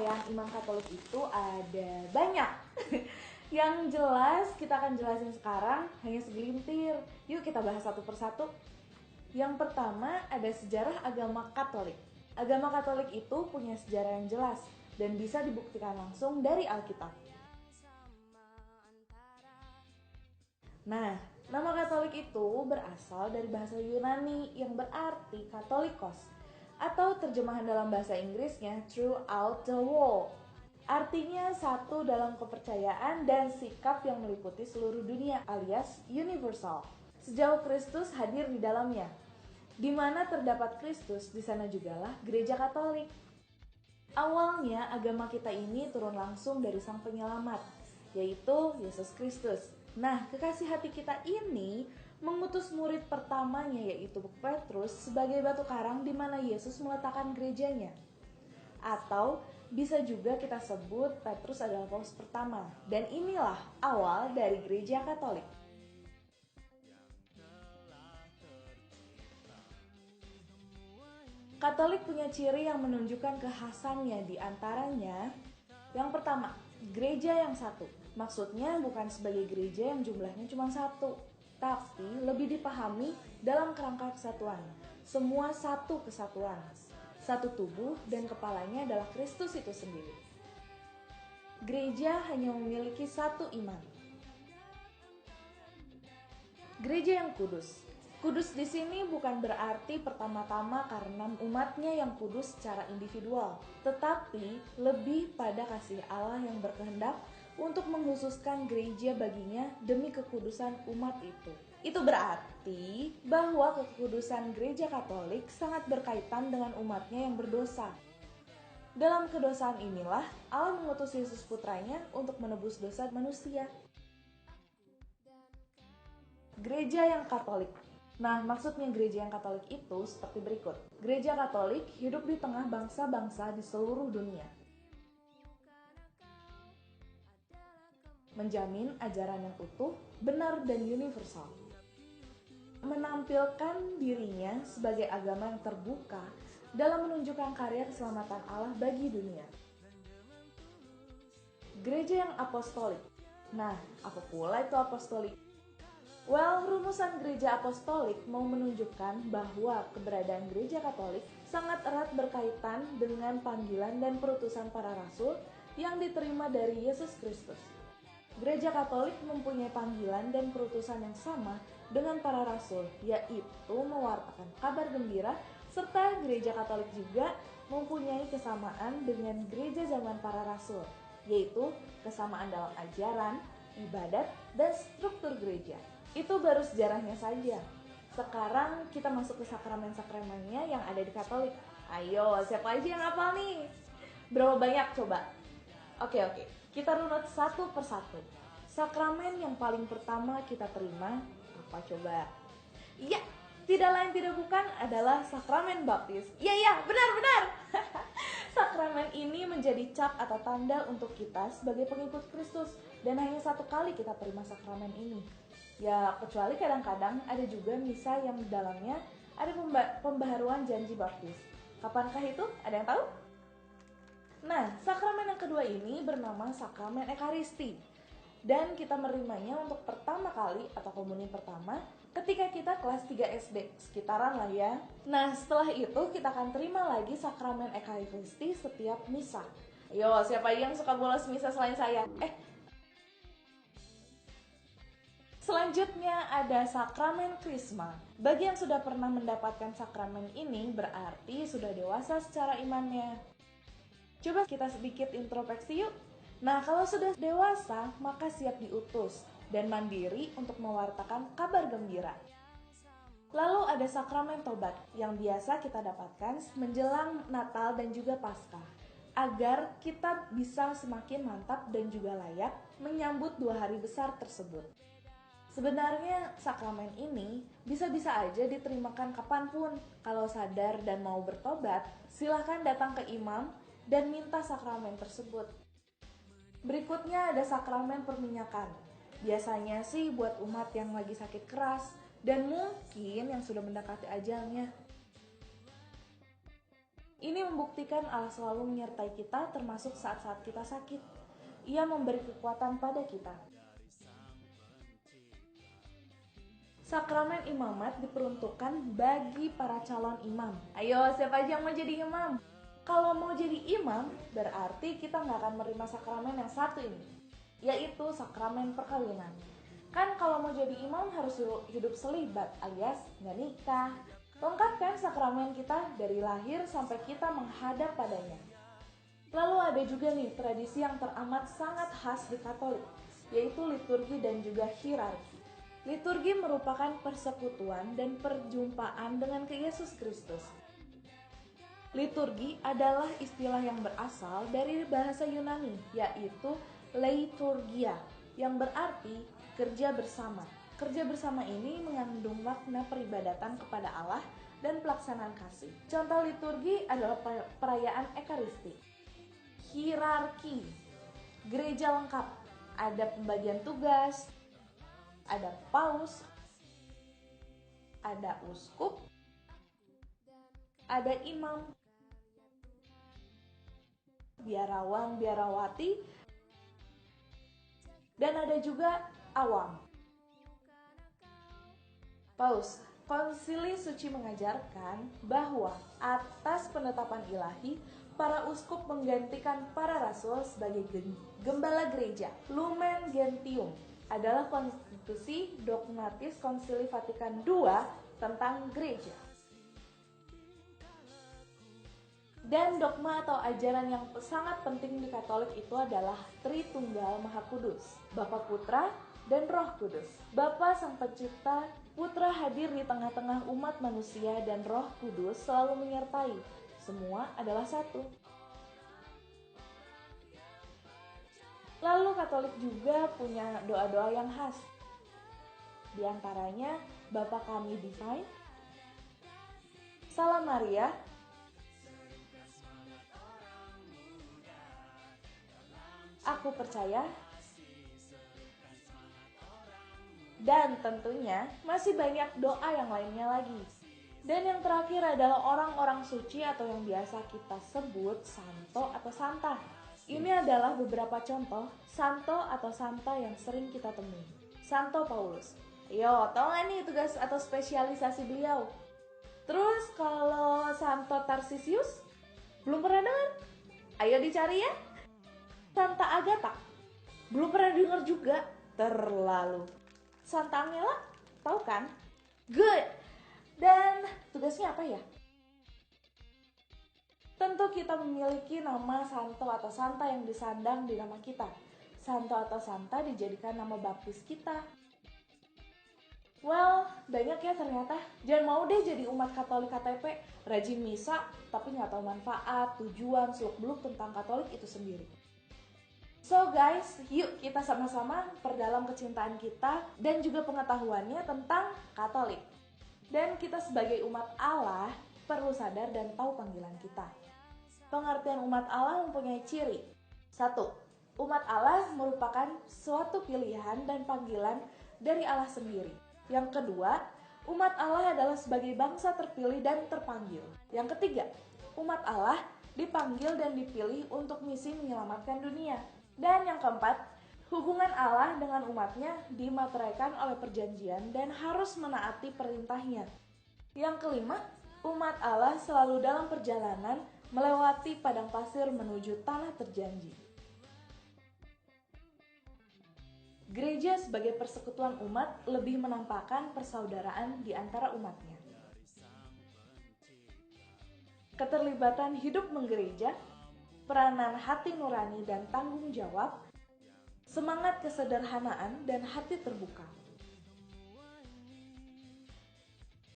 kepercayaan iman Katolik itu ada banyak. Yang jelas kita akan jelasin sekarang hanya segelintir. Yuk kita bahas satu persatu. Yang pertama ada sejarah agama Katolik. Agama Katolik itu punya sejarah yang jelas dan bisa dibuktikan langsung dari Alkitab. Nah, nama Katolik itu berasal dari bahasa Yunani yang berarti Katolikos, atau terjemahan dalam bahasa Inggrisnya throughout the world. Artinya satu dalam kepercayaan dan sikap yang meliputi seluruh dunia alias universal. Sejauh Kristus hadir di dalamnya. Di mana terdapat Kristus, di sana jugalah gereja Katolik. Awalnya agama kita ini turun langsung dari Sang Penyelamat, yaitu Yesus Kristus. Nah, kekasih hati kita ini mengutus murid pertamanya yaitu Petrus sebagai batu karang di mana Yesus meletakkan gerejanya. Atau bisa juga kita sebut Petrus adalah Paus pertama. Dan inilah awal dari gereja Katolik. Katolik punya ciri yang menunjukkan kekhasannya, di antaranya yang pertama, gereja yang satu. Maksudnya bukan sebagai gereja yang jumlahnya cuma satu, tapi lebih dipahami dalam kerangka kesatuan. Semua satu kesatuan, satu tubuh dan kepalanya adalah Kristus itu sendiri. Gereja hanya memiliki satu iman. Gereja yang kudus. Kudus di sini bukan berarti pertama-tama karena umatnya yang kudus secara individual, tetapi lebih pada kasih Allah yang berkehendak untuk mengkhususkan gereja baginya demi kekudusan umat itu. Itu berarti bahwa kekudusan gereja Katolik sangat berkaitan dengan umatnya yang berdosa. Dalam kedosaan inilah Allah mengutus Yesus putranya untuk menebus dosa manusia. Gereja yang Katolik. Nah, maksudnya gereja yang Katolik itu seperti berikut. Gereja Katolik hidup di tengah bangsa-bangsa di seluruh dunia. Menjamin ajaran yang utuh, benar dan universal. Menampilkan dirinya sebagai agama yang terbuka dalam menunjukkan karya keselamatan Allah bagi dunia. Gereja yang apostolik. Nah, apa pula itu apostolik? Well, rumusan gereja apostolik mau menunjukkan bahwa keberadaan gereja Katolik sangat erat berkaitan dengan panggilan dan perutusan para rasul yang diterima dari Yesus Kristus. Gereja Katolik mempunyai panggilan dan perutusan yang sama dengan para rasul, yaitu mewartakan kabar gembira, serta gereja Katolik juga mempunyai kesamaan dengan gereja zaman para rasul, yaitu kesamaan dalam ajaran, ibadat, dan struktur gereja. Itu baru sejarahnya saja. Sekarang kita masuk ke sakramen-sakramennya yang ada di Katolik. Ayo, siapa aja yang hafal nih? Berapa banyak coba? Oke, kita runut satu persatu. Sakramen yang paling pertama kita terima, apa coba? Iya, tidak lain tidak bukan adalah sakramen baptis. Iya, benar. Sakramen ini menjadi cap atau tanda untuk kita sebagai pengikut Kristus. Dan hanya satu kali kita terima sakramen ini. Ya, kecuali kadang-kadang ada juga misa yang di dalamnya ada pembaharuan janji baptis. Kapankah itu? Ada yang tahu? Nah, sakramen yang kedua ini bernama sakramen Ekaristi. Dan kita menerimanya untuk pertama kali atau komuni pertama ketika kita kelas 3 SD, sekitaran lah ya. Nah, setelah itu kita akan terima lagi sakramen Ekaristi setiap misa. Yo, siapa yang suka bolos misa selain saya? Selanjutnya ada sakramen Krisma. Bagi yang sudah pernah mendapatkan sakramen ini berarti sudah dewasa secara imannya. Coba kita sedikit introspeksi yuk. Nah, kalau sudah dewasa, maka siap diutus dan mandiri untuk mewartakan kabar gembira. Lalu ada sakramen tobat yang biasa kita dapatkan menjelang Natal dan juga Paskah, agar kita bisa semakin mantap dan juga layak menyambut 2 hari besar tersebut. Sebenarnya sakramen ini bisa-bisa aja diterimakan kapanpun. Kalau sadar dan mau bertobat, silahkan datang ke imam dan minta sakramen tersebut. Berikutnya ada sakramen perminyakan. Biasanya sih buat umat yang lagi sakit keras dan mungkin yang sudah mendekati ajalnya. Ini membuktikan Allah selalu menyertai kita termasuk saat-saat kita sakit. Ia memberi kekuatan pada kita. Sakramen imamat diperuntukkan bagi para calon imam. Ayo, siapa aja yang mau jadi imam? Kalau mau jadi imam, berarti kita nggak akan menerima sakramen yang satu ini, yaitu sakramen perkawinan. Kan kalau mau jadi imam harus hidup selibat alias nggak nikah. Lengkapkan sakramen kita dari lahir sampai kita menghadap padanya. Lalu ada juga nih tradisi yang teramat sangat khas di Katolik, yaitu liturgi dan juga hierarki. Liturgi merupakan persekutuan dan perjumpaan dengan Yesus Kristus. Liturgi adalah istilah yang berasal dari bahasa Yunani, yaitu leiturgia, yang berarti kerja bersama. Kerja bersama ini mengandung makna peribadatan kepada Allah dan pelaksanaan kasih. Contoh liturgi adalah perayaan Ekaristi. Hierarki, gereja lengkap, ada pembagian tugas, ada paus, ada uskup, ada imam, biarawan, biarawati, dan ada juga awam. Paus, Konsili Suci mengajarkan bahwa atas penetapan ilahi, para uskup menggantikan para rasul sebagai gembala gereja. Lumen Gentium adalah konstitusi dogmatis Konsili Vatikan II tentang gereja. Dan dogma atau ajaran yang sangat penting di Katolik itu adalah Tritunggal Maha Kudus, Bapa, Putra, dan Roh Kudus. Bapa Sang Pencipta, Putra hadir di tengah-tengah umat manusia, dan Roh Kudus selalu menyertai. Semua adalah satu. Lalu Katolik juga punya doa-doa yang khas. Di antaranya Bapa Kami Divine, Salam Maria, Aku Percaya, dan tentunya masih banyak doa yang lainnya lagi. Dan yang terakhir adalah orang-orang suci atau yang biasa kita sebut santo atau santa. Ini adalah beberapa contoh santo atau santa yang sering kita temui. Santo Paulus. Yo, tau gak nih tugas atau spesialisasi beliau? Terus kalau Santo Tarsisius? Belum pernah dengar? Ayo dicari ya. Santa Agatha? Belum pernah dengar juga? Terlalu. Santa Angela? Tahu kan? Good. Dan tugasnya apa ya? Tentu kita memiliki nama santo atau santa yang disandang di nama kita. Santo atau santa dijadikan nama baptis kita. Well, banyak ya ternyata. Jangan mau deh jadi umat Katolik KTP, rajin misa, tapi nggak tahu manfaat, tujuan, seluk-beluk tentang Katolik itu sendiri. So guys, yuk kita sama-sama perdalam kecintaan kita dan juga pengetahuannya tentang Katolik. Dan kita sebagai umat Allah perlu sadar dan tahu panggilan kita. Pengertian umat Allah mempunyai ciri. 1. Umat Allah merupakan suatu pilihan dan panggilan dari Allah sendiri. Yang kedua, umat Allah adalah sebagai bangsa terpilih dan terpanggil. Yang ketiga, umat Allah dipanggil dan dipilih untuk misi menyelamatkan dunia. Dan yang keempat, hubungan Allah dengan umatnya dimateraikan oleh perjanjian dan harus menaati perintahnya. Yang kelima, umat Allah selalu dalam perjalanan melewati padang pasir menuju tanah terjanji. Gereja sebagai persekutuan umat lebih menampakkan persaudaraan di antara umatnya. Keterlibatan hidup menggereja, peranan hati nurani dan tanggung jawab, semangat kesederhanaan dan hati terbuka.